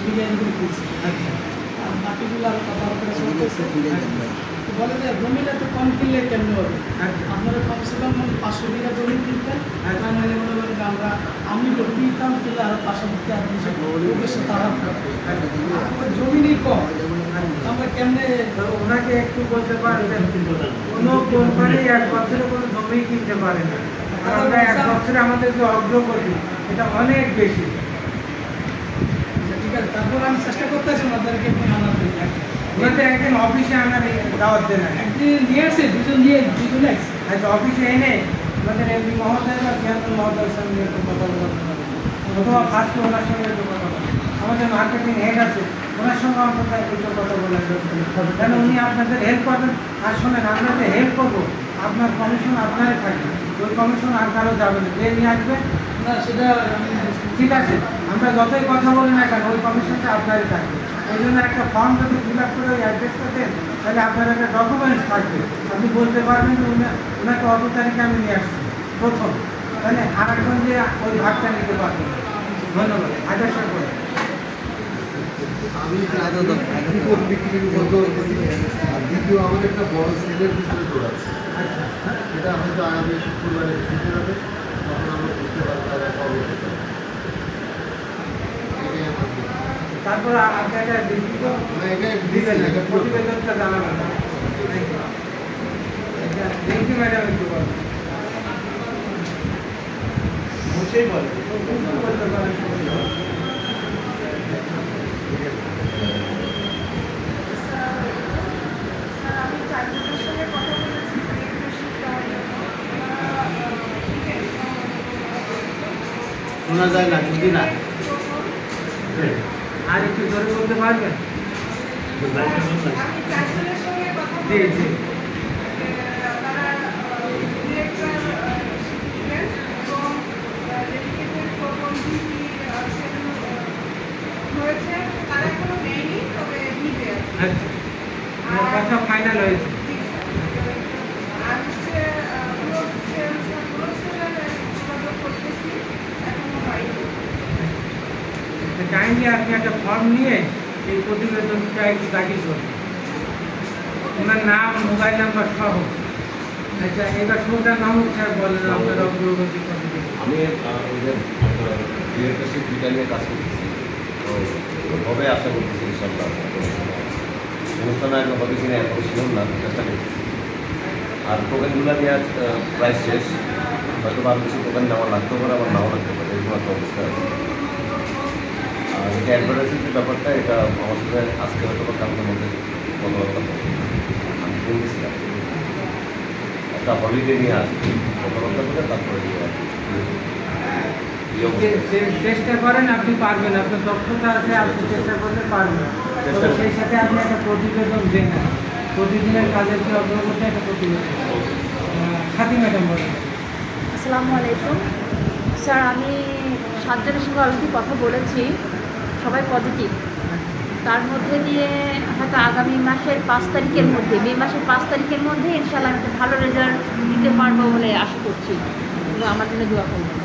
বিঘা এরকম কিনছি। আর বাকিগুলো আরও কথাবার্তা চলতেছে। বলে যে জমিটা তো কম কিনলে কেমনি হবে, আপনারা কমসে কম 500 বিঘা জমি কিনতেন, তা নাহলে মনে করেন যে আমি কিনতাম কিনলে আরও পাশাপাশি আর কিছু উদ্দেশ্যে তারা জমি নেই কম, আমরা কেমনে ওনাকে একটু বলতে পারবেন কোনো কোম্পানি 1 বছরে কোনো জমি কিনতে পারে না, আর আমরা 1 বছরে আমাদের যে অগ্রগতি এটা অনেক বেশি। ঠিক আছে, তারপর আমি চেষ্টা করতেছি ওনাদেরকে আনার জন্য। ওনাদের একদিন অফিসে আনার দাওয়াত দেন, একদিন নিয়ে আসছে, দুজনে আসছে। আচ্ছা, অফিসে এনে আমাদের এমপি মহোদয় বা চেয়ারম্যান মহোদয়ের সঙ্গে একটু কথা বলতে হবে, অথবা ফার্স্ট ওনার সঙ্গে একটু কথা বলতে, আমাদের মার্কেটিং হেড আছে ওনার সঙ্গে অন্তত একটু কথা বলার কেন উনি আপনাদের হেল্প করবেন। আর শোনেন, আমরা যে হেল্প করবো আপনার কমিশন আপনারই থাকবে, ওই কমিশন আর কারো যাবে না, যে নিয়ে আসবে না সেটা ঠিক আছে, আমরা যতই কথা বলি না কেন ওই কমিশনটা আপনারই থাকবে। এই জন্য একটা ফর্ম যদি ফিল আপ করে ওই অ্যাড্রেসটা দেন, তাহলে আপনার একটা ডকুমেন্টস থাকবে, আপনি বলতে পারবেন যে ওনাকে অত তারিখে আমি নিয়ে আসছি প্রথম, তাহলে আরেকজন যে ওই ভাগটা নিতে পারবেন। ধন্যবাদ। আদর্শ করে আমি বিক্রির মতো আর দ্বিতীয় আমাদের একটা বড় সেলের পিছনে দৌড়াচ্ছে, সেটা হয়তো আগামী শুক্রবারে দিতে হবে, তখন আমরা বুঝতে পারবো তারা কবে হতে পারে। তারপর আপনাকে প্রতিবেদনটা জানাবেন। Thank you madam. একটু বলুন। বসেই বলেন। শোনা যায় না যদি না আর একটু জোরে বলতে পারবেন? জি জি। কথা ফাইনাল হয়েছে। কাইন্ডলি আপনি একটা ফর্ম নিয়ে এই প্রতিবেদনটা একটু দাখিল করুন, ওনার নাম মোবাইল নাম্বার সহ। আচ্ছা, এবার শোটার নাম হচ্ছে বলেন আপনার অগ্রগতি। আমি ডিরেক্টরশিপ দুইটা নিয়ে কাজ করতেছি, তো হবে আশা করতেছি ইনশাল্লাহ। অনুষ্ঠানে আগে হবে কিনা এখন ছিলাম না, চেষ্টা করতেছি। আর টোকেনগুলো নিয়ে প্রায় শেষ, হয়তো আরও কিছু টোকেন নেওয়া লাগতে পারে, আবার নাও লাগতে পারে, এরকম একটা অবস্থা আছে। আর এটা অ্যাডভার্টাইজের যে ব্যাপারটা, এটা আমার সাথে আজকে হয়তো বা কালকের মধ্যে কথাবার্তা আমি ফোন দিয়েছিলাম, একটা হলিডে নিয়ে আসছি, কথাবার্তা করে তারপরে নিয়ে আসছি। চেষ্টা করেন, আপনি পারবেন, আপনার দক্ষতা আছে, আপনি চেষ্টা করলে পারবেন। তবে সেই সাথে আপনি একটা প্রতিবেদন দেন, প্রতিদিনের কাজের কি অগ্রগতি একটা প্রতিবেদন। সাথী ম্যাডাম বলেন। আসসালামু আলাইকুম স্যার, আমি 7 জনের সঙ্গে অলরেডি কথা বলেছি, সবাই পজিটিভ। তার মধ্যে দিয়ে হয়তো আগামী মাসের 5 তারিখের মধ্যে, মে মাসের 5 তারিখের মধ্যে ইনশাআল্লাহ একটা ভালো রেজাল্ট দিতে পারবো বলে আশা করছি, এবং আমার জন্য দোয়া করবেন।